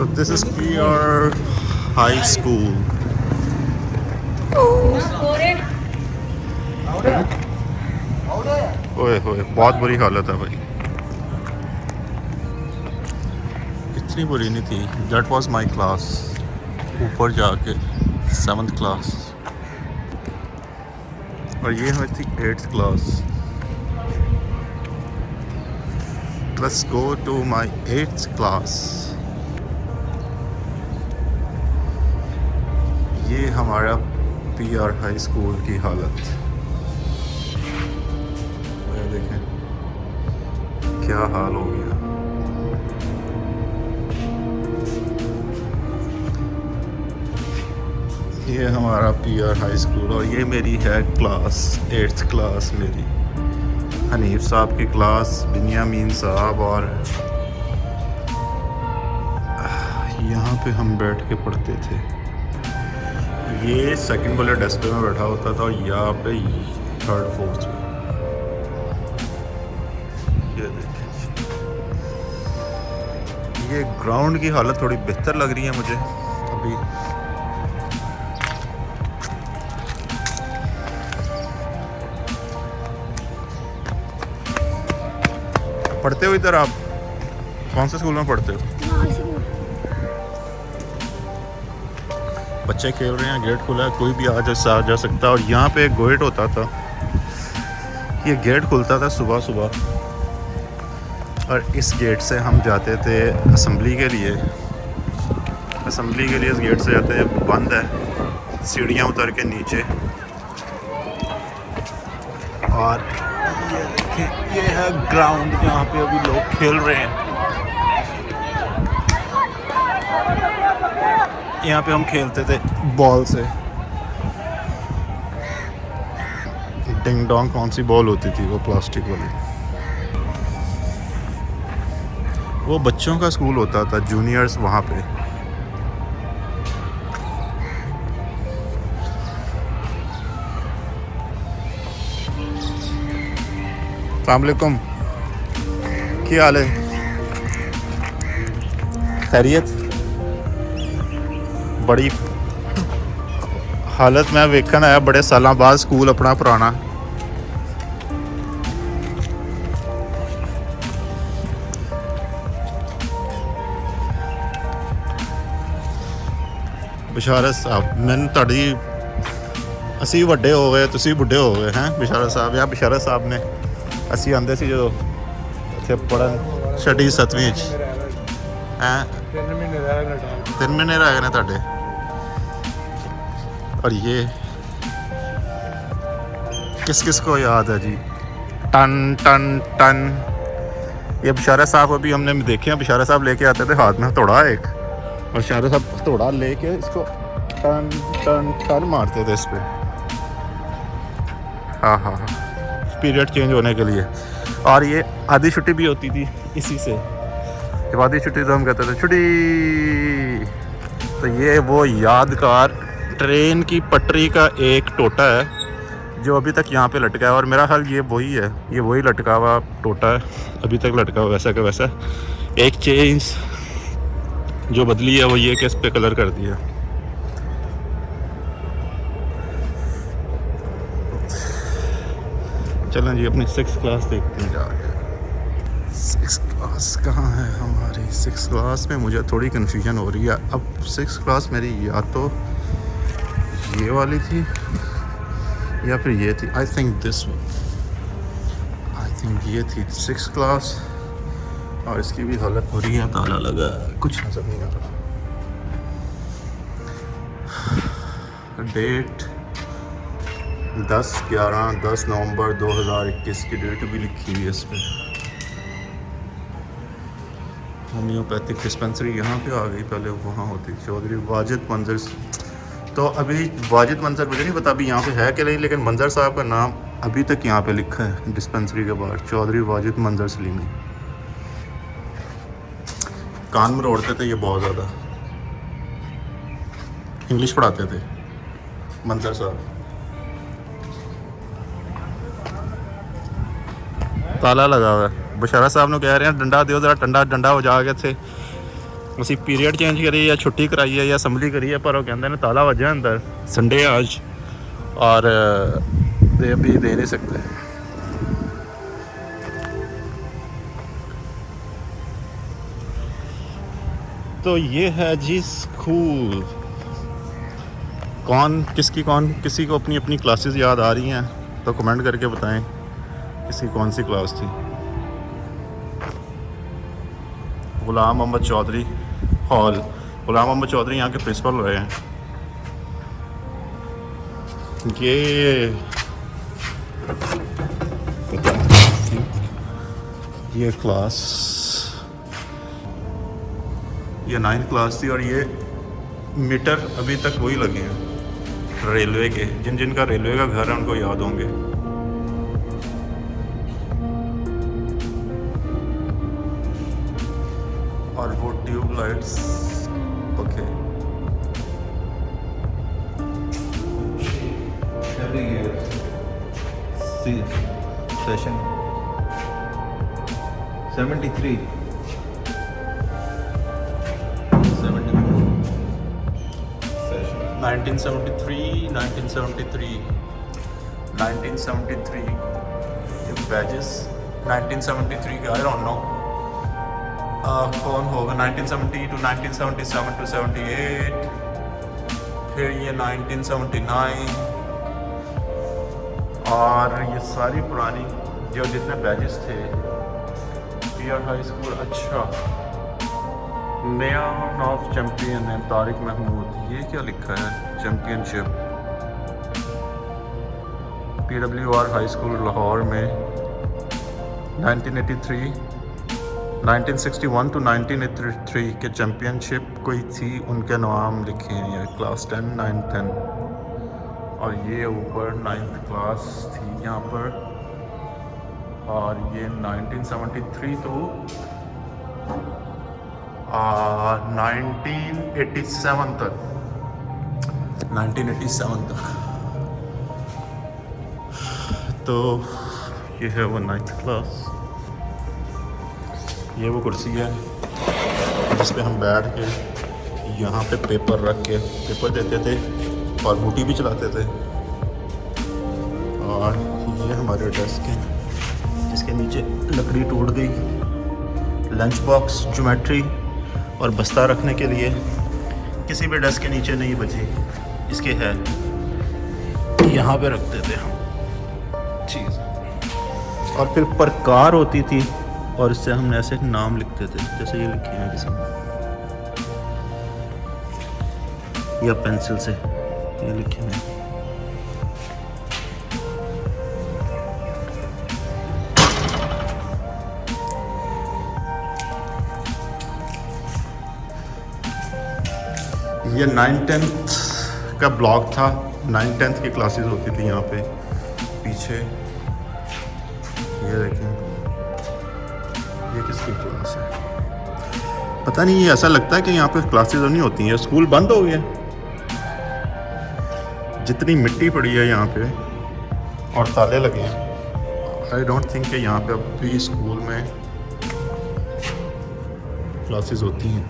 So this is PR High School. ओए होए बहुत बुरी हालत है भाई, इतनी बुरी नहीं थी. That was my class. ऊपर जाके 7th क्लास और ये हमारी थी 8th class. Let's go to my 8th class. ये हमारा PR हाई स्कूल की हालत. ये देखें क्या हाल हो गया. ये हमारा PR हाई स्कूल और ये मेरी है क्लास 8th क्लास मेरी. हनीफ साहब की क्लास, बिनियामीन साहब, और यहाँ पे हम बैठ के पढ़ते थे. ये सेकंड वाले डेस्क पे मैं बैठा होता था और यहाँ पे 3rd 4th पे. ये देखिए, ये ग्राउंड की हालत थोड़ी बेहतर लग रही है मुझे अभी. पढ़ते हो इधर आप? कौन से स्कूल में पढ़ते हो? बच्चे खेल रहे हैं, गेट खुला है, कोई भी आ जा सकता है. और यहाँ पे एक गेट होता था, ये गेट खुलता था सुबह सुबह और इस गेट से हम जाते थे असेंबली के लिए. इस गेट से जाते हैं, बंद है, सीढ़ियाँ उतर के नीचे. और ये है ग्राउंड, यहाँ पे अभी लोग खेल रहे हैं. यहाँ पे हम खेलते थे बॉल से. डिंग डोंग कौन सी बॉल होती थी? वो प्लास्टिक वाली. वो बच्चों का स्कूल होता था, जूनियर्स वहाँ पे. अस्सलाम वालेकुम, क्या हाल है? खैरियत? बड़ी हालत मैं वेखन आया बड़े सालों बाद स्कूल अपना पुराना. बिशारत साहब, मैंने तुहाडी असी वड्डे हो गए, तुसी बुढ़े हो गए हैं बिशारत साहब. या बिशारत साहब ने ਅਸੀਂ ਆਂਦੇ ਸੀ ਜਦੋਂ ਇੱਥੇ ਪੜ੍ਹਨ 6ਵੀਂ 7ਵੀਂ 'ਚ ਹੈਂ. 3 ਮਹੀਨੇ ਰਹਿ ਗਏ ਨੇ ਤੁਹਾਡੇ. और ये किस किस को याद है जी? Ton ton ton. ये बिशारा साहब अभी हमने देखे हैं, बिशारा साहब लेके आते थे हाथ में हथौड़ा एक, और बिशारा साहब हथौड़ा लेके इसको टन टन टन मारते थे इस पर. हाँ हाँ हाँ, पीरियड चेंज होने के लिए. और ये आधी छुट्टी भी होती थी इसी से. जब आधी छुट्टी तो हम कहते थे छुट्टी. तो ये वो यादगार ट्रेन की पटरी का एक टोटा है जो अभी तक यहाँ पे लटका है. और मेरा ख्याल ये वही है, ये वही लटका हुआ टोटा है, अभी तक लटका हुआ वैसा का वैसा. एक चेंज जो बदली है वो ये कि इस पे कलर कर दिया. चलें जी अपनी 6th क्लास देखते हैं जाके. 6th क्लास कहाँ है हमारी? 6th क्लास में मुझे थोड़ी कन्फ्यूजन हो रही है. अब 6th क्लास मेरी या तो ये वाली थी या फिर ये थी. I think this one, I think ये थी 6th क्लास. और इसकी भी हालत हो रही है, ताला लगा, कुछ नजर नहीं आ रहा. डेट 10 नवंबर 2021 की डेट भी लिखी हुई है इस पर. होम्योपैथिक डिस्पेंसरी यहाँ पे आ गई, पहले वहाँ होती थी चौधरी वाजिद मंजर. तो अभी वाजिद मंजर मुझे नहीं पता अभी यहाँ पे है कि नहीं, लेकिन मंजर साहब का नाम अभी तक यहाँ पे लिखा है डिस्पेंसरी के बाहर, चौधरी वाजिद मंजर सलीमी. कान में रोड़ते थे ये बहुत ज़्यादा. इंग्लिश पढ़ाते थे मंजर साहब. ताला लगा हुआ है. बशारा साहब ने कह रहे हैं डंडा दियो जरा, डंडा डंडा हो जाएगा थे ਅਸੀਂ ਪੀਰੀਅਡ ਚੇਂਜ ਕਰੀ ਜਾਂ ਛੁੱਟੀ ਕਰਾਈ ਹੈ ਜਾਂ ਅਸੈਂਬਲੀ ਕਰੀ ਹੈ, ਪਰ ਉਹ ਕਹਿੰਦੇ ਨੇ ਤਾਲਾ ਵੱਜਿਆ ਅੰਦਰ, संडे है आज और दे भी दे नहीं सकते। तो ये है जी स्कूल। किसी को अपनी अपनी क्लासेस याद आ रही हैं तो कमेंट करके बताएं किसी कौन सी क्लास थी। गुलाम मोहम्मद चौधरी हॉल, गुलाम मोहम्मद चौधरी यहाँ के प्रिंसिपल रहे हैं। ये क्लास, ये 9th क्लास थी और ये मीटर अभी तक वही लगे हैं रेलवे के। जिनका रेलवे का घर है उनको याद होंगे। और वो tube lights okay. every year session 73 1973 badges 1973 का आई डोंट नो कौन होगा। 1970 to 1977 to 78, फिर ये 1979 और ये सारी पुरानी जो जितने बैजेस थे। पीआर हाई स्कूल, अच्छा मैन ऑफ चैम्पियन है तारिक महमूद। ये क्या लिखा है? Championship PWR high school Lahore में 1983 1961 to 1983 के चैम्पियनशिप कोई थी, उनके नाम लिखे हैं ये। क्लास 10 9 10 और ये ऊपर 9th क्लास थी यहाँ पर। और ये 1973 तो 1987 तक 1987 तक। तो ये है वो 9th क्लास। ये वो कुर्सी है जिस पे हम बैठ के यहाँ पे पेपर रख के पेपर देते थे और बूटी भी चलाते थे। और ये हमारे डेस्क है जिसके नीचे लकड़ी टूट गई। लंच बॉक्स, ज्योमेट्री और बस्ता रखने के लिए किसी भी डेस्क के नीचे नहीं बची, इसके है यहाँ पे रखते थे हम चीज़। और फिर प्रकार होती थी और इससे हमने ऐसे नाम लिखते थे, जैसे ये लिखे हैं किसी ने, या पेंसिल से ये लिखे हैं। ये 9th-10th का ब्लॉक था। 9th-10th की क्लासेस होती थी यहाँ पे पीछे। ये देखें, ये किसकी क्लास है पता नहीं। ये ऐसा लगता है कि यहाँ पे क्लासेस नहीं होती हैं। स्कूल बंद हो गया, जितनी मिट्टी पड़ी है यहाँ पे और ताले लगे हैं। आई डोंट थिंक कि यहाँ पे अब भी स्कूल में क्लासेस होती हैं।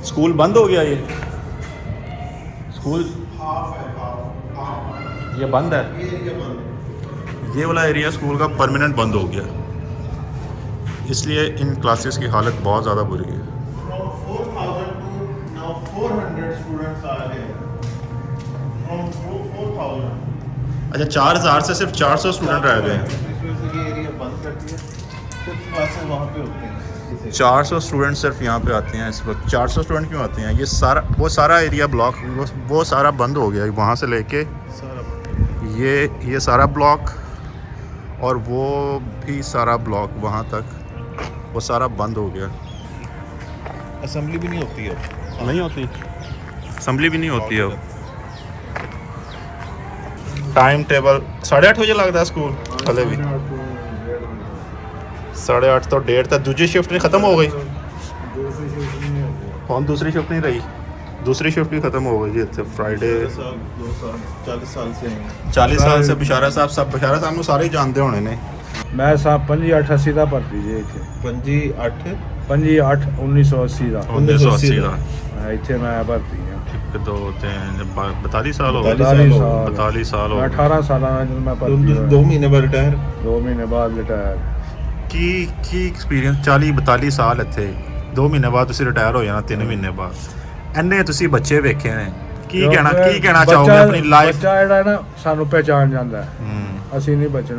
स्कूल बंद हो गया। ये स्कूल ये बंद है। ये वाला एरिया स्कूल का परमानेंट बंद हो गया, इसलिए इन क्लासेस की हालत बहुत ज़्यादा बुरी है। From 4,000 to now 400 students are here. From 4,000. अच्छा, 4,000 से सिर्फ 400 स्टूडेंट रह गए हैं। इस वजह से ये एरिया बंद कर दिया। सिर्फ क्लासेस वहाँ पे होते हैं। 400 स्टूडेंट सिर्फ यहाँ पे आते हैं इस वक्त। 400 स्टूडेंट क्यों आते हैं? ये सारा वो सारा एरिया ब्लॉक वो सारा बंद हो गया। वहाँ से लेके ये सारा ब्लॉक और वो भी सारा ब्लॉक वहाँ तक वो सारा बंद हो गया। असेंबली भी नहीं होती है। नहीं होती असेंबली भी नहीं होती है। टाइम टेबल 8:30 बजे लगता है स्कूल हले भी। 8:30 तो 1:30 तक दूसरी शिफ्ट नहीं ख़त्म हो गई। कौन दूसरी शिफ्ट नहीं रही? दूसरी शिफ्ट भी ख़त्म हो गई है। फ्राइडे 40 साल से हैं। 40 साल से बिशारा साहब सब बिशारा साहब को सारे ही जानते होने ने। ਮੈਂ ਸਾਬ 5880 ਦਾ ਭਰਤੀ ਜੀ ਇੱਥੇ 58 58 1980 ਦਾ 1980 ਦਾ ਇੱਥੇ ਮੈਂ ਭਰਤੀ ਹਾਂ 1 2 3 42 ਸਾਲ ਹੋ ਗਏ 42 ਸਾਲ 42 ਸਾਲ ਹੋ ਮੈਂ ਗਏ 18 ਸਾਲਾਂ ਦਾ ਜਦੋਂ ਮੈਂ ਭਰਤੀ ਤੁਸੀਂ ਹੋਇਆ 2 ਮਹੀਨੇ ਬਾਅਦ ਰਿਟਾਇਰ 2 ਮਹੀਨੇ ਬਾਅਦ ਰਿਟਾਇਰ ਕੀ ਐਕਸਪੀਰੀਅੰਸ 40 42 ਸਾਲ ਇੱਥੇ 2 ਮਹੀਨੇ ਬਾਅਦ ਤੁਸੀਂ ਰਿਟਾਇਰ ਹੋ ਜਾਣਾ 3 ਮਹੀਨੇ ਬਾਅਦ ਇੰਨੇ ਤੁਸੀਂ ਬੱਚੇ ਵੇਖੇ ਨੇ ਕੀ ਕਹਿਣਾ ਚਾਹੋਗੇ ਆਪਣੀ ਲਾਈਫ ਬੱਚਾ ਜਿਹੜਾ ਨਾ ਸਾਨੂੰ ਪਹਿਚਾਣ ਜਾਂਦਾ ਹੈ। ਅਸੀਂ ਨਹੀਂ ਬਚਣ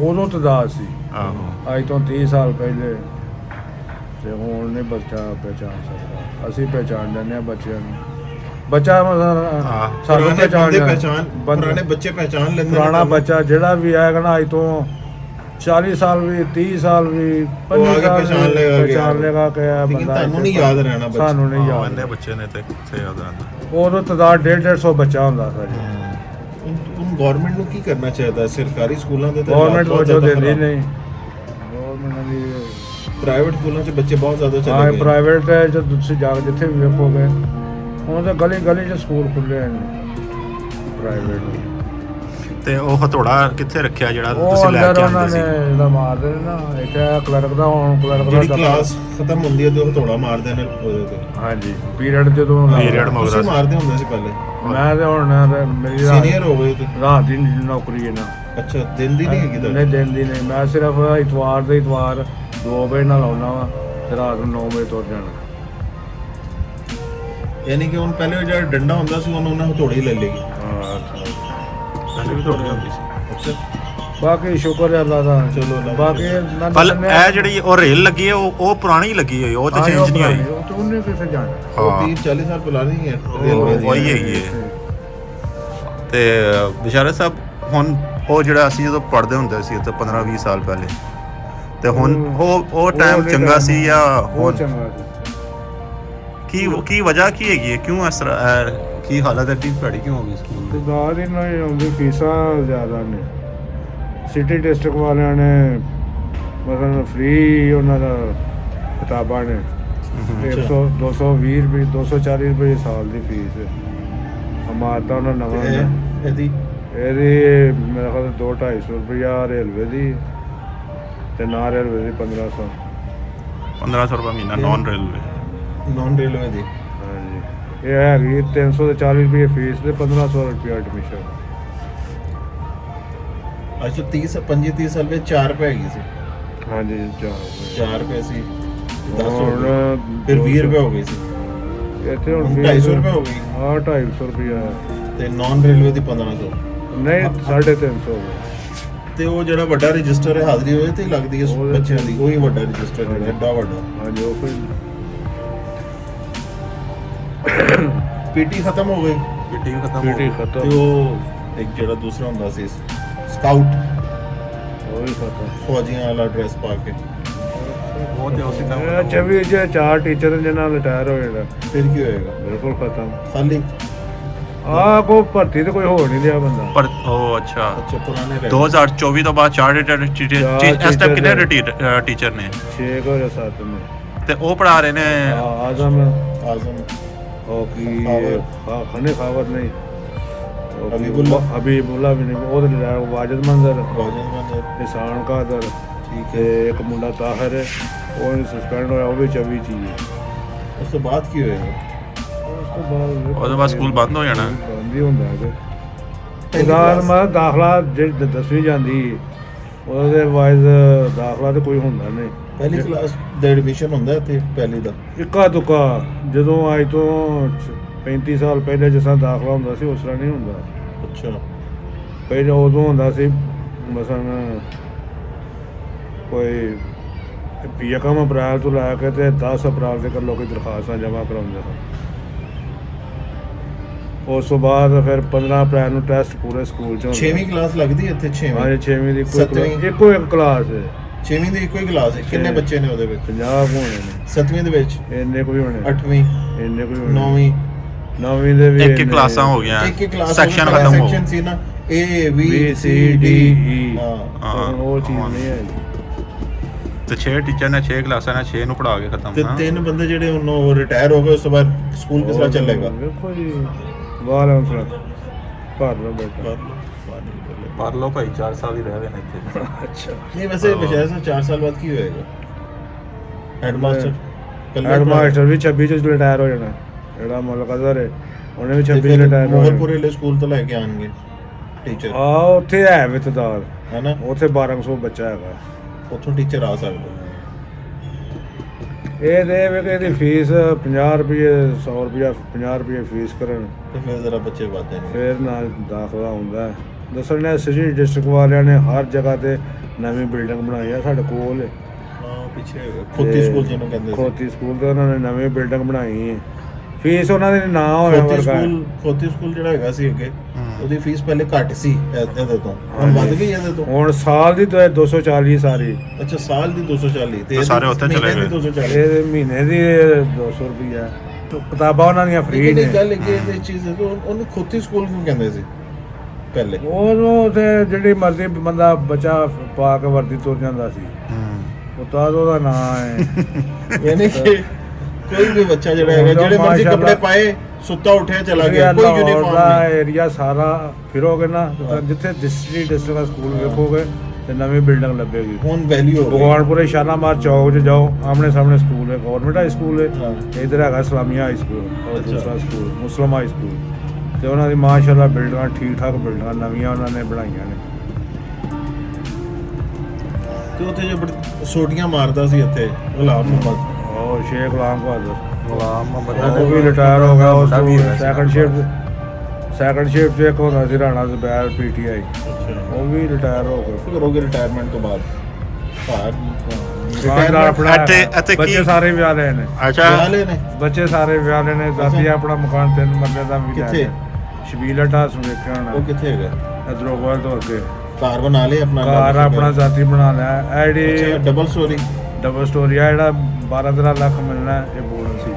ਉਦੋਂ ਤਦਾਦ ਸੀ ਆਹੋ ਅੱਜ ਤੋਂ 30 ਸਾਲ ਪਹਿਲੇ ਤੇ ਹੁਣ ਨਹੀਂ ਬੱਚਾ ਪਹਿਚਾਣ ਸਕਦਾ ਅਸੀਂ ਪਹਿਚਾਣ ਜਾਂਦੇ ਹਾਂ ਬੱਚਿਆਂ ਨੂੰ ਬੱਚਾ ਸਾਨੂੰ ਪੁਰਾਣੇ ਬੱਚੇ ਪਹਿਚਾਨ ਲੈਂਦੇ ਪੁਰਾਣਾ ਬੱਚਾ ਜਿਹੜਾ ਵੀ ਆਏਗਾ ਨਾ ਅੱਜ ਤੋਂ 40 ਸਾਲ ਵੀ 30 ਸਾਲ ਵੀ 25 ਸਾਲ ਪਹਿਚਾਣ ਲੇਗਾ ਕਿ ਇਹ ਬੰਦਾ ਤੁਹਾਨੂੰ ਨਹੀਂ ਯਾਦ ਰਹਿਣਾ ਬੱਚਾ ਸਾਨੂੰ ਨਹੀਂ ਯਾਦ ਇੰਨੇ ਬੱਚੇ ਨੇ ਤੇ ਕਿੱਥੇ ਯਾਦ ਰਹਿੰਦਾ ਉਦੋਂ ਤਦਾਦ 150 ਬੱਚਾ ਹੁੰਦਾ ਸੀ ਜੀ ਹੁਣ ਗਵਰਨਮੈਂਟ ਨੂੰ ਕੀ ਕਰਨਾ ਚਾਹੀਦਾ ਸਰਕਾਰੀ ਸਕੂਲਾਂ ਦੇ ਗਵਰਨਮੈਂਟ ਵਜੋਂ ਦਿੰਦੀ ਨਹੀਂ ਗਵਰਨਮੈਂਟ ਦੀ ਪ੍ਰਾਈਵੇਟ ਸਕੂਲਾਂ 'ਚ ਬੱਚੇ ਬਹੁਤ ਜ਼ਿਆਦਾ ਹਾਂ ਚਲੇ ਗਏ ਪ੍ਰਾਈਵੇਟ ਹੈ ਜਦ ਤੁਸੀਂ ਜਾ ਕੇ ਜਿੱਥੇ ਵੀ ਵੇਖੋਗੇ ਹੁਣ ਤਾਂ ਗਲੀ 'ਚ ਸਕੂਲ ਖੁੱਲੇ ਨੇ ਪ੍ਰਾਈਵੇਟ ਤੇ ਉਹ ਹਥੌੜਾ ਕਿੱਥੇ ਰੱਖਿਆ ਜਿਹੜਾ ਉਹ ਤੁਸੀਂ ਲੈ ਅੰਦਰ ਕੇ ਉਹਨਾਂ ਆਉਂਦੇ ਨੇ ਸੀ ਜਿਹੜਾ ਮਾਰਦੇ ਨੇ ਨਾ ਇੱਥੇ ਕਲਰਕ ਦਾ ਹੁਣ ਕਲਰਕ ਜਿਹੜੀ ਦਾ ਕਲਾਸ ਖਤਮ ਹੁੰਦੀ ਹੈ ਤੇ ਉਹ ਹਥੌੜਾ ਮਾਰਦੇ ਨੇ ਉਹਦੇ ਤੇ ਹਾਂਜੀ ਪੀਰੀਅਡ ਜਦੋਂ Period ਮਗਰਾ ਤੁਸੀਂ ਸੀ। ਮਾਰਦੇ ਹੁੰਦੇ ਸੀ ਪਹਿਲੇ ਮੈਂ ਤੇ ਹੁਣ ਮੇਰੀ ਸੀਨੀਅਰ ਹੋ ਗਏ ਤੇ ਰਾਤ ਦੀ ਨੌਕਰੀ ਹੈ ਨਾ ਅੱਛਾ ਦਿਨ ਦੀ ਨਹੀਂ ਹੈਗੀ ਨਹੀਂ ਤਾਂ ਦਿਨ ਦੀ ਨਹੀਂ ਮੈਂ ਸਿਰਫ ਇਤਵਾਰ ਦੇ ਇਤਵਾਰ 2 ਵਜੇ ਨਾਲ ਆਉਣਾ ਵਾ ਤੇ ਰਾਤ ਨੂੰ 9 ਵਜੇ ਤੁਰ ਜਾਣਾ ਯਾਨੀ ਕਿ ਹੁਣ ਪਹਿਲੇ ਜਿਹੜਾ ਡੰਡਾ ਹੁੰਦਾ ਸੀ ਉਹਨੂੰ ਉਹਨਾਂ ਹਥੌੜੀ ਲੈ ਲੇਗੀ ਪਹਿਲੇ ਵੀ ਥੋੜੀ ਹੁੰਦੀ ਸੀ ਅੱਛਾ ਬਾਕੀ ਸ਼ੁਕਰ ਹੈ ਅੱਲਾ ਦਾ ਚਲੋ ਅੱਲਾ ਦਾ ਬਾਕੀ ਮੈਂ ਪਰ ਦੱਸਣਾ- ਇਹ ਜਿਹੜੀ ਉਹ ਰੇਲ ਲੱਗੀ ਹੈ ਉਹ ਪੁਰਾਣੀ ਲੱਗੀ ਹੋਈ ਉਹ ਤਾਂ ਹਾਂ, ਚੇਂਜ ਉਹ ਨਹੀਂ ਹੋਈ ਉਹ ਤਾਂ ਉਹਨੇ ਕਿੱਥੇ ਜਾਣਾ ਉਹ ਹਾਂ 30-40 ਸਾਲ ਪੁਰਾਣੀ ਹੈ ਰੇਲਵੇ ਦੀ ਉਹੀ ਹੈਗੀ ਹੈ ਤੇ ਬਿਸ਼ਾਰਤ ਸਾਹਿਬ ਹੁਣ ਉਹ ਜਿਹੜਾ ਅਸੀਂ ਜਦੋਂ ਪੜ੍ਹਦੇ ਹੁੰਦੇ ਸੀ ਤੇ 15-20 ਸਾਲ ਪਹਿਲੇ ਤੇ ਹੁਣ ਉਹ ਟਾਈਮ ਉਹਦੇ ਚੰਗਾ time ਸੀ ਜਾਂ ਉਹ ਹੁਣ ਚੰਗਾ ਸੀ ਕੀ ਵਜ੍ਹਾ ਕੀ ਹੈਗੀ ਹੈ ਕਿਉਂ ਇਸ ਤਰ੍ਹਾਂ ਕੀ ਹਾਲਤ ਐਡੀ ਭੈੜੀ ਕਿਉਂ ਹੋ ਗਈ ਸਕੂਲ ਤੇ ਦੀ ਬਾਹਰ ਹੀ ਨਹੀਂ ਆਉਂਦੀ ਫੀਸਾਂ ਜ਼ਿਆਦਾ ਨੇ ਸਿਟੀ ਡਿਸਟ੍ਰਿਕਟ ਵਾਲਿਆਂ ਨੇ ਮਤਲਬ ਫ੍ਰੀ ਉਹਨਾਂ ਦਾ ਕਿਤਾਬਾਂ ਨੇ 100 220 ਰੁਪਏ 240 ਰੁਪਏ ਸਾਲ ਦੀ ਫੀਸ ਹਮਾਰਤਾ ਉਹਨਾਂ ਨਵਾਂ ਤੇ ਇਹਦੀ ਇਹਦੀ ਮੇਰਾ ਖਿਆਲ 2-250 ਰੁਪਇਆ ਰੇਲਵੇ ਦੀ ਤੇ ਨਾ ਰੇਲਵੇ ਦੀ 1500 1500 ਰੁਪਏ ਮਹੀਨਾ ਨਾਨ ਰੇਲਵੇ ਨਾਨ ਰੇਲਵੇ ਦੀ ਹਾਂਜੀ ਇਹ ਹੈਗੀ 340 ਰੁਪਏ ਫੀਸ ਤੇ 1500 ਰੁਪਇਆ ਐਡਮਿਸ਼ਨ ਅੱਜ ਤੋਂ 25-30 ਸਾਲ ਵਿੱਚ 4 ਰੁਪਏ ਹੈਗੀ ਸੀ ਹਾਂਜੀ 4 ਰੁਪਏ ਸੀ 10 ਹੁਣ ਰੁਪਏ ਫਿਰ 20 ਰੁਪਏ ਹੋ ਗਈ ਸੀ ਇੱਥੇ ਹੁਣ ਹੁਣ ਫੀਸ 250 ਰੁਪਏ ਹੋ ਗਈ ਹਾਂ 250 ਰੁਪਇਆ ਤੇ ਨਾਨ ਰੇਲਵੇ ਦੀ 1500 ਨਹੀਂ 350 ਤੇ ਉਹ ਜਿਹੜਾ ਵੱਡਾ ਰਜਿਸਟਰ ਹੈ ਹਾਜ਼ਰੀ ਹੋਏ ਤੇ ਲੱਗਦੀ ਹੈ ਉਹਦੇ ਬੱਚਿਆਂ ਦੀ ਉਹੀ ਵੱਡਾ ਰਜਿਸਟਰ ਜਿਹੜਾ ਏਡਾ ਵੱਡਾ ਹਾਂਜੀ ਉਹ ਕੋਈ ਪੀਟੀ ਖਤਮ ਹੋ ਗਈ ਪੀਟੀ ਖਤਮ ਹੋ ਪੀਟੀ ਗਈ ਤੇ ਖਤਮ ਉਹ ਇੱਕ ਜਿਹੜਾ ਦੂਸਰਾ ਹੁੰਦਾ ਸੀ ਸਕਾਊਟ ਉਹ ਵੀ ਖਤਮ ਫੌਜੀਆਂ ਵਾਲਾ ਡਰੈਸ ਪਾ ਕੇ ਉਹ ਤੇ ਉਸੇ ਇਹ 24 ਜੇ 4 ਟੀਚਰ ਜਿਹਨਾਂ ਰਿਟਾਇਰ ਹੋਏ ਨੇ ਫਿਰ ਕੀ ਹੋਏਗਾ ਬਿਲਕੁਲ ਖਤਮ ਖਾਲੀ ਆਹ ਕੋ ਭਰਤੀ ਤੇ ਕੋਈ ਹੋ ਨਹੀਂ ਰਿਹਾ ਬੰਦਾ ਪਰ ਉਹ ਅੱਛਾ ਅੱਛਾ ਪੁਰਾਣੇ ਰਹਿ 2024 ਤੋਂ ਬਾਅਦ 4 ਇਸ ਟਾਈਮ ਕਿੰਨੇ ਟੀਚਰ ਨੇ 6 ਕੋ ਜਾਂ 7 ਨੇ ਤੇ ਉਹ ਪੜਾ ਰਹੇ ਨੇ ਆਜ਼ਮ ਆਜ਼ਮ ਉਹ ਕੀ ਖਾਵਰ। ਖੰਨੇ ਖਾਵਰ ਨਹੀਂ ਉਹ ਕੀ ਹਬੀਬੁੱਲਾ। ਹਬੀਬੁੱਲਾ ਵੀ ਨਹੀਂ ਉਹ ਤੇ ਵਾਜਦ ਮੰਜ਼ਰ ਫੌਜੀਆਂ ਦੇ ਨਿਸ਼ਾਨ ਕਾਦਰ ਠੀਕ ਤੇ ਹੈ ਇੱਕ ਮੁੰਡਾ ਤਾਹਿਰ ਹੈ ਉਹ ਸਸਪੈਂਡ ਹੋਇਆ ਉਹ ਵੀ 24 ਚ ਹੀ ਹੈ ਉਸ ਤੋਂ ਬਾਅਦ ਕੀ ਹੋਏਗਾ ਉਸ ਤੋਂ ਬਾਅਦ ਉਹਦੇ ਬਾਅਦ ਸਕੂਲ ਬੰਦ ਹੋ ਜਾਣਾ ਬੰਦ ਹੀ ਹੁੰਦਾ ਹੈ ਪਹਿਲੀ ਉਦਾਹਰਨ ਕਲਾਸ- ਮੈਂ ਦਾਖਲਾ ਜਿਹੜੀ 10ਵੀਂ ਜਾਂਦੀ ਉਹਦੇ ਵਾਈਜ਼ ਦਾਖਲਾ ਤੇ ਕੋਈ ਹੁੰਦਾ ਨਹੀਂ ਪਹਿਲੀ ਕਲਾਸ ਦਾ ਐਡਮਿਸ਼ਨ ਹੁੰਦਾ ਇੱਥੇ ਪਹਿਲੀ ਦਾ ਇੱਕਾ ਦੁੱਕਾ ਜਦੋਂ ਅੱਜ ਤੋਂ 35 ਸਾਲ ਪਹਿਲੇ ਜਿਸ ਤਰ੍ਹਾਂ ਦਾਖਲਾ ਹੁੰਦਾ ਸੀ ਉਸ ਤਰ੍ਹਾਂ ਨਹੀਂ ਹੁੰਦਾ ਅੱਛਾ ਪਹਿਲੇ ਉਦੋਂ ਹੁੰਦਾ ਸੀ ਮਸਲਨ ਕੋਈ ਯਕਮ ਅਪ੍ਰੈਲ ਤੋਂ ਲੈ ਕੇ ਤੇ 10 ਅਪ੍ਰੈਲ ਤੱਕ ਲੋਕੀ ਦਰਖਾਸਤਾਂ ਜਮ੍ਹਾਂ ਕਰਾਉਂਦੇ ਸਨ ਉਸ ਤੋਂ ਬਾਅਦ ਫਿਰ 15 ਅਪ੍ਰੈਲ ਨੂੰ ਟੈਸਟ ਪੂਰੇ ਸਕੂਲ 'ਚ ਹੁੰਦੇ 6ਵੀਂ ਕਲਾਸ ਲੱਗਦੀ ਹੈ ਇੱਥੇ 6ਵੀਂ ਹਾਂਜੀ 6ਵੀਂ ਦੀ ਸੱਤਵੀਂ। ਇੱਕੋ ਇੱਕ ਕਲਾਸ ਹੈ 6ਵੀਂ ਦੀ ਇੱਕੋ ਹੀ ਕਲਾਸ ਹੈ ਕਿੰਨੇ ਬੱਚੇ ਨੇ ਉਹਦੇ ਵਿੱਚ 50 ਹੋਣੇ ਨੇ 7ਵੀਂ ਦੇ ਵਿੱਚ ਇੰਨੇ ਕੋਈ ਹੋਣੇ 8ਵੀਂ ਇੰਨੇ ਕੋਈ ਹੋਣੇ 9ਵੀਂ 9ਵੀਂ ਦੇ ਵੀ ਇੱਕ ਕਲਾਸਾਂ ਹੋ ਗਈਆਂ ਇੱਕ ਇੱਕ ਕਲਾਸ ਸੈਕਸ਼ਨ ਖਤਮ ਹੋ ਸੈਕਸ਼ਨ ਸੀ ਨਾ A B B C C D D E ਹਾਂ ਹੁਣ ਉਹ ਚੀਜ਼ ਨਹੀਂ ਹੈ ਤੇ 6 ਟੀਚਰ ਨੇ 6 ਕਲਾਸਾਂ ਨੇ 6 ਨੂੰ ਪੜਾ ਕੇ ਖਤਮ ਤੇ ਨਾ ਤਿੰਨ ਬੰਦੇ ਜਿਹੜੇ ਹੁਣ ਉਹ ਰਿਟਾਇਰ ਹੋ ਗਏ ਉਸ ਤੋਂ ਬਾਅਦ ਸਕੂਲ ਕਿਸ ਤਰ੍ਹਾਂ ਚੱਲੇਗਾ ਵੇਖੋ ਜੀ ਵਾਲ ਹੌਸਲਾ ਭਰ ਲਓ ਬੇਟਾ ਕਰ ਲਓ ਭਾਈ 4 ਸਾਲ ਹੀ ਰਹਿ ਗਏ ਨੇ ਇੱਥੇ ਅੱਛਾ नहीं वैसे बशैर से 4 साल बाद की होएगा हेडमास्टर ਹੈਡਮਾਸਟਰ ਵੀ 26 ਚ ਰਿਟਾਇਰ ਹੋ ਜਾਣਾ ਜਿਹੜਾ ਮੁਲਕ ਅਜ਼ਹਰ ਹੈ ਉਹਨੇ ਵੀ 26 ਚ ਰਿਟਾਇਰ ਹੋ ਜਾਣਾ मोहरपुरे ले स्कूल तो लेके आएंगे टीचर ਆ ਉੱਥੇ ਹੈ ਵਿਤਦਾਰ है ना ਉੱਥੇ 1200 ਬੱਚਾ ਹੈਗਾ उतो टीचर आ सकते ਇਹ ਦੇ ਵੇ ਕਿ ਇਹਦੀ ਫੀਸ 50 ਰੁਪਏ 100 ਰੁਪਏ 50 ਰੁਪਏ ਫੀਸ ਕਰਨ तो फिर जरा बच्चे बातें नहीं ਫਿਰ ਨਾਲ ਦਾਖਲਾ ਹੁੰਦਾ ਹੈ ਦੱਸਣ ਨੇ ਸਿਟੀ ਡਿਸਟ੍ਰਿਕਟ ਵਾਲਿਆਂ ਨੇ ਹਰ ਜਗ੍ਹਾ ਤੇ ਨਵੀਂ ਬਿਲਡਿੰਗ ਬਣਾਈ ਆ ਸਾਡੇ ਕੋਲ हाँ पीछे खोती स्कूल जिन्हों कहते ਖੋਤੀ ਸਕੂਲ ਤੇ ਉਹਨਾਂ ਨੇ ਨਵੀਂ ਬਿਲਡਿੰਗ ਬਣਾਈ ਹੈ ਫੀਸ ਉਹਨਾਂ ਦੀ ਨਾ ਹੋਇਆ ਵਰਗਾ ਹੈ। ਖੋਤੀ ਸਕੂਲ ਜਿਹੜਾ ਹੈਗਾ ਸੀ ਅੱਗੇ ਉਹਦੀ ਫੀਸ ਪਹਿਲੇ ਘੱਟ ਸੀ ਇਹਦੇ ਤੋਂ ਹੁਣ ਵੱਧ ਗਈ ਇਹਦੇ ਤੋਂ ਹੁਣ ਸਾਲ ਦੀ 240 ਸਾਰੀ ਅੱਛਾ ਸਾਲ ਦੀ 240 ਤੇ ਸਾਰੇ ਉੱਥੇ ਚਲੇ ਗਏ। 240 ਇਹ ਮਹੀਨੇ ਦੀ 200 ਰੁਪਈਆ ਕਿਤਾਬਾਂ ਉਹਨਾਂ ਦੀਆਂ ਫ੍ਰੀ ਲੇਕਿਨ ਨੇ ਇਹ ਗੱਲ ਹੈਗੀ ਇਹ ਚੀਜ਼ ਹੈ ਕਿ ਉਹਨੂੰ ਖੋਤੀ ਸਕੂਲ ਕਿਉਂ ਕਹਿੰਦੇ ਸੀ ਪਹਿਲੇ ਉਹ ਤੇ ਜਿਹੜੀ ਮਰਜ਼ੀ ਬੰਦਾ ਬੱਚਾ ਪਾ ਕੇ ਵਰਦੀ ਤੁਰ ਜਾਂਦਾ ਸੀ ਉਹ ਤਾਂ ਉਹਦਾ ਨਾਂ ਹੈ ਯਾਨੀ ਕਿ ਕੋਈ ਵੀ ਬੱਚਾ ਜਿਹੜਾ ਹੈਗਾ ਜਿਹੜੇ ਮਰਜ਼ੀ ਕੱਪੜੇ ਪਾਏ ਸੁੱਤਾ ਉੱਠਿਆ ਚਲਾ ਗਿਆ ਕੋਈ ਯੂਨੀਫਾਰਮ ਦਾ ਨਹੀਂ ਏਰੀਆ ਸਾਰਾ ਫਿਰੋਗੇ ਨਾ ਤਾਂ ਜਿੱਥੇ ਡਿਸਟ੍ਰਿਕਟ ਦਾ ਸਕੂਲ ਵੇਖੋਗੇ ਤੇ ਨਵੀਂ ਬਿਲਡਿੰਗ ਲੱਗੇਗੀ ਹੁਣ ਵੈਲਿਊ ਹੋ ਗਈ ਭਗਵਾਨਪੁਰੇ ਸ਼ਾਲਾਮਾਰ ਚੌਕ 'ਚ ਜਾਓ ਆਮਣੇ ਸਾਹਮਣੇ ਸਕੂਲ ਹੈ ਗਵਰਨਮੈਂਟ ਹਾਈ ਸਕੂਲ ਹੈ ਹਾਂ। ਇਧਰ ਹੈਗਾ ਇਸਲਾਮੀਆ ਹਾਈ ਸਕੂਲ ਔਰ ਅੱਛਾ। ਦੂਸਰਾ ਸਕੂਲ ਮੁਸਲਮਾਨ ਹਾਈ ਸਕੂਲ ਤੇ ਉਹਨਾਂ ਦੀ ਮਾਸ਼ਾਅੱਲਾ ਬਿਲਡਿੰਗਾਂ ਠੀਕ ਠਾਕ ਬਿਲਡਿੰਗਾਂ ਨਵੀਆਂ ਉਹਨਾਂ ਨੇ ਬਣਾਈਆਂ ਨੇ ਤੇ ਉੱਥੇ ਜੇ ਸੋਟੀਆਂ ਮਾਰਦਾ ਸੀ ਇੱਥੇ ਗੁਲਾਮ ਮੁਹੰਮਦ ਉਹ ਸ਼ੇਖ ਗੁਲਾਮ ਬਹਾਦਰ ਗੁਲਾਮ ਮੁਹੰਮਦ ਉਹ ਵੀ ਰਿਟਾਇਰ ਹੋ ਗਿਆ ਉਸ ਮੁੰਡਾ ਵੀ ਹੈਗਾ ਸੀ। ਸੈਕੰਡ ਸ਼ਿਫਟ ਤੇ ਇੱਕ ਹੁੰਦਾ ਸੀ ਰਾਣਾ ਜ਼ਬੈਰ ਪੀਟੀਆਈ ਅੱਛਾ ਉਹ ਵੀ ਰਿਟਾਇਰ ਹੋ ਗਏ ਕੀ ਕਰੋਗੇ ਰਿਟਾਇਰਮੈਂਟ ਤੋਂ ਬਾਅਦ ਦੁਕਾਨਦਾਰ ਆਪਣਾ ਇੱਥੇ ਬੱਚੇ ਕੀ- ਸਾਰੇ ਵਿਆਹ ਲਏ ਨੇ ਅੱਛਾ ਵਾਲੇ ਨੇ ਬੱਚੇ ਸਾਰੇ ਵਿਆਹ ਲਏ ਨੇ ਦਾਦੀ ਆਪਣਾ ਮਕਾਨ 3 ਮਰਲੇ ਦਾ ਵੀ ਕਿੱਥੇ? ਸ਼ਬੀਲਾ ਢਾਸ ਵੇਖਿਆ ਉਹ ਹੋਣਾ ਕਿੱਥੇ ਹੈਗਾ ਇਧਰੋਂ ਗੋਲ ਤੋਂ ਅੱਗੇ ਘਰ ਬਣਾ ਲਏ ਆਪਣਾ ਘਰ ਆਪਣਾ ਜ਼ਾਤੀ ਬਣਾ ਲਿਆ ਇਹ ਅੱਛਾ ਜਿਹੜੀ ਡਬਲ ਸਟੋਰੀ ਡਬਲ ਸਟੋਰੀ ਆ ਜਿਹੜਾ 12-13 ਲੱਖ ਮਿਲਣਾ ਇਹ ਬੋਨਸ ਸੀ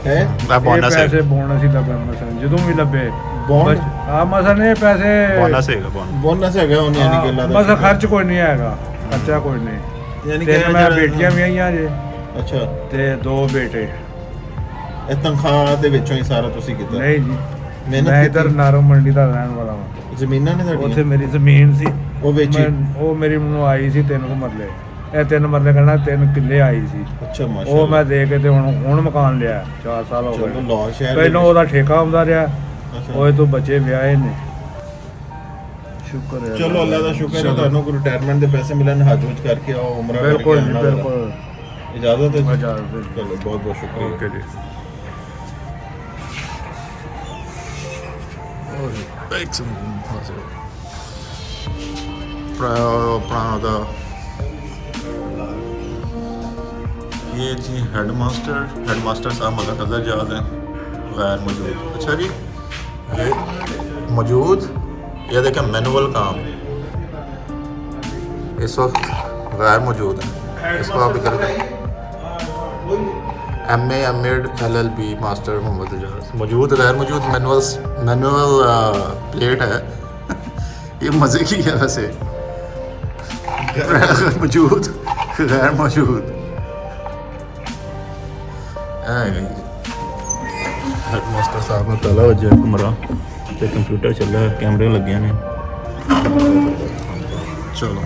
ਹੈ ਦਾ ਇਹ ਬੋਨਸ ਹੈ ਪੈਸੇ ਬੋਨਸ ਹੀ ਲੱਭੇ ਮਸਨ ਜਦੋਂ ਵੀ ਲੱਭੇ Bond? ਆ ਮਸਨ ਇਹ ਪੈਸੇ ਬੋਨਸ ਹੈਗਾ ਬੋਨਸ ਬੋਨਸ ਹੈਗਾ ਉਹਨੇ ਯਾਨੀ ਕਿ ਅੱਲਾ ਦਾ ਮਸਨ ਖਰਚ ਕੋਈ ਨਹੀਂ ਹੈਗਾ ਖਰਚਾ ਕੋਈ ਨਹੀਂ ਯਾਨੀ ਤਿੰਨ ਮੈਂ ਜਿਹੜਾ- ਬੇਟੀਆਂ ਵੀ ਆਈਆਂ ਜੇ ਅੱਛਾ ਤੇ 2 ਬੇਟੇ ਇਹ ਤਨਖਾਹ ਦੇ ਵਿੱਚੋਂ ਹੀ ਸਾਰਾ ਤੁਸੀਂ ਕੀਤਾ ਨਹੀਂ ਜੀ ਮਿਹਨਤ ਮੈਂ ਕੀਤੀ? ਇਧਰ ਨਾਰੋ ਮੰਡੀ ਦਾ ਰਹਿਣ ਵਾਲਾ ਹਾਂ ਜ਼ਮੀਨਾਂ ਨੇ ਉੱਥੇ ਤੁਹਾਡੀਆਂ ਮੇਰੀ ਜ਼ਮੀਨ ਸੀ ਉਹ ਵੇਚੀ ਉਹ ਮੇਰੀ ਮੈਨੂੰ ਆਈ ਸੀ 3 ਮਰਲੇ ਇਹ 3 ਮਰਲੇ ਕਹਿੰਦਾ 3 ਕਿੱਲੇ ਆਈ ਸੀ ਅੱਛਾ ਉਹ ਮਾਸ਼ਾਅੱਲਾ ਮੈਂ ਦੇ ਕੇ ਤੇ ਹੁਣ ਮਕਾਨ ਲਿਆ 4 ਸਾਲ ਹੋ ਚਲੋ ਗਏ ਲਾਹੌਰ ਸ਼ਹਿਰ ਪਹਿਲਾਂ ਉਹਦਾ ਠੇਕਾ ਹੁੰਦਾ ਰਿਹਾ ਅੱਛਾ। ਉਹ ਤੋਂ ਬੱਚੇ ਵਿਆਹੇ ਨੇ ਸ਼ੁਕਰ ਹੈ ਚਲੋ ਅੱਲਾ ਦਾ ਸ਼ੁਕਰ ਹੈ ਤੁਹਾਨੂੰ ਕੋਈ ਰਿਟਾਇਰਮੈਂਟ ਦੇ ਪੈਸੇ ਮਿਲਣ ਹੱਜ ਵਿੱਚ ਕਰਕੇ ਆਓ ਉਮਰਾ ਕਰਕੇ ਬਿਲਕੁਲ ਜੀ ਆਉਣਾ ਜ਼ਰਾ। ਬਿਲਕੁਲ ਇਜਾਜ਼ਤ ਹੈ ਜੀ? ਇਜਾਜ਼ਤ ਹੈ ਜੀ। ਚਲੋ ਬਹੁਤ ਬਹੁਤ ਸ਼ੁਕਰੀਆ ਓਕੇ ਜੀ ਇੱਕ ਪੁਰਾਣਾ ਦਾ ये जी हेडमास्टर साहब मलक अजहर जाद हैं गैर मौजूद अच्छा जी ये मौजूद ये देखें मैनुअल काम इस वक्त गैर मौजूद है इसको आप करें MA LLB master Mohammad Ejaz मौजूद गैर मौजूद मैनुअल प्लेट है ये मज़े की है वैसे मौजूद गैर मौजूद हेडमास्टर साहब ने ताला वजह कमरा ते कंप्यूटर चल रहा है कैमरे लगे ने चलो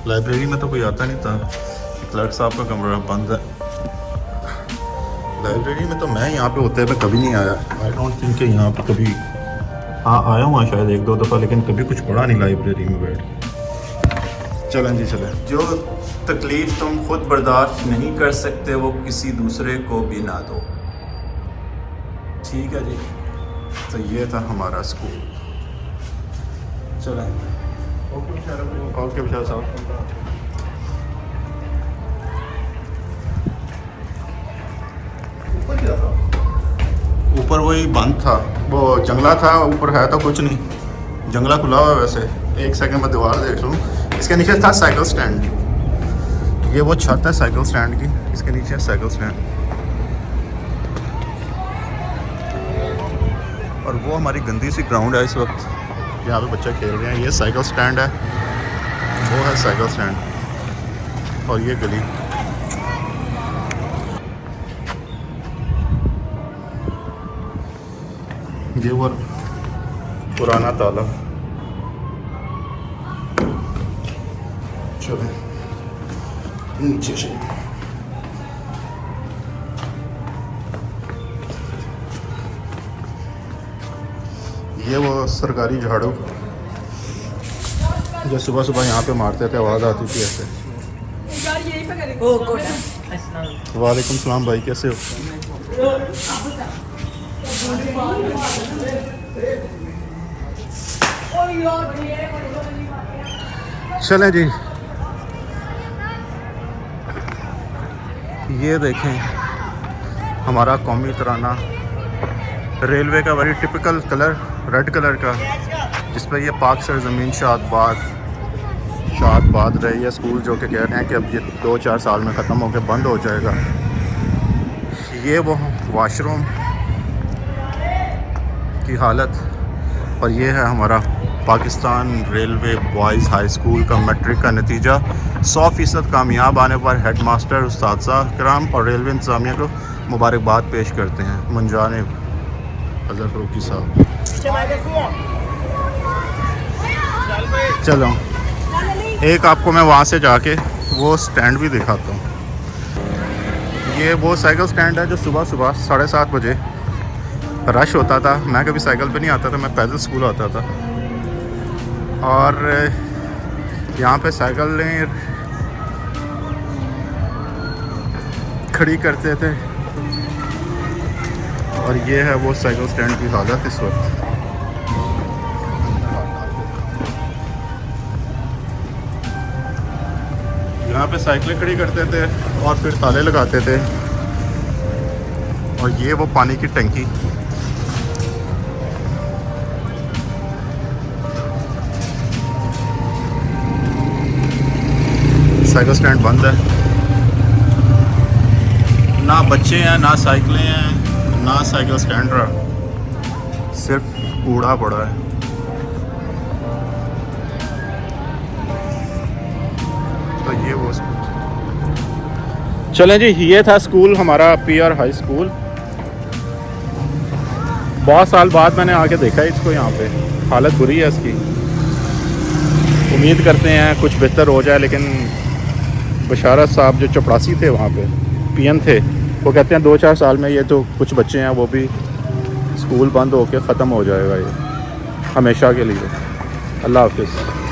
लाइब्रेरी में तो कोई आता नहीं था क्लर्क साहब का कमरा बंद है लाइब्रेरी में तो मैं यहाँ पे होते हुए कभी नहीं आया आई डोंट थिंक कि यहाँ पे कभी हाँ आया हूँ शायद 1-2 दफ़ा लेकिन कभी कुछ पढ़ा नहीं लाइब्रेरी में बैठ के चलें जी चलें जो तकलीफ तुम खुद बर्दाश्त नहीं कर सकते वो किसी दूसरे को भी ना दो ठीक है जी तो ये था हमारा स्कूल चलें ओके विशाल साहब ऊपर वही बंद था वो जंगला था ऊपर है तो कुछ नहीं जंगला खुला हुआ है वैसे एक सेकंड में दीवार देख लूँ इसके नीचे था साइकिल स्टैंड ये वो छत है साइकिल स्टैंड की इसके नीचे साइकिल स्टैंड और वो हमारी गंदी सी ग्राउंड है इस वक्त यहाँ पे बच्चे खेल रहे हैं ये साइकिल स्टैंड है वो है साइकिल स्टैंड और ये गली ये वो पुराना ताला। चलो नीचे से ये वो सरकारी झाड़ू जो सुबह सुबह यहाँ पे मारते थे, आवाज़ आती थी ऐसे। वालेकुम सलाम भाई, कैसे हो? चलें जी, ये देखें हमारा कौमी तराना, रेलवे का very typical colour red colour का, जिस पर ये पाक सरजमीन शाद रही है स्कूल, जो कि कह रहे हैं कि अब ये 2-4 साल में ख़त्म होकर बंद हो जाएगा। ये वो वाशरूम की हालत, और ये है हमारा Pakistan railway boys high school का मैट्रिक का नतीजा। 100% कामयाब आने पर हेड मास्टर उस्ताद कराम और रेलवे इंतज़ामिया को मुबारकबाद पेश करते हैं। मुंजानिब अज़हर फ़रूकी साहब। चलो एक आपको मैं वहाँ से जाके वो स्टैंड भी दिखाता हूँ। ये वो साइकिल स्टैंड है जो सुबह सुबह 7:30 बजे रश होता था। मैं कभी साइकिल पे नहीं आता था, मैं पैदल स्कूल आता था, और यहाँ पे साइकिलें खड़ी करते थे। और ये है वो साइकिल स्टैंड की हालत इस वक्त। यहाँ पे साइकिलें खड़ी करते थे और फिर ताले लगाते थे। और ये वो पानी की टंकी, साइकिल स्टैंड बंद है, ना बच्चे हैं ना साइकिलें हैं ना साइकिल स्टैंड रहा, सिर्फ कूड़ा पड़ा है। तो ये वो चलें जी, ये था स्कूल हमारा PR हाई स्कूल। बहुत साल बाद मैंने आके देखा है इसको। यहाँ पे हालत बुरी है इसकी। उम्मीद करते हैं कुछ बेहतर हो जाए, लेकिन बशारत साहब जो चपड़ासी थे वहाँ पे PM थे, वो कहते हैं 2-4 साल में ये तो कुछ बच्चे हैं वो भी स्कूल बंद होके ख़त्म हो जाएगा ये हमेशा के लिए। अल्लाह हाफिज़।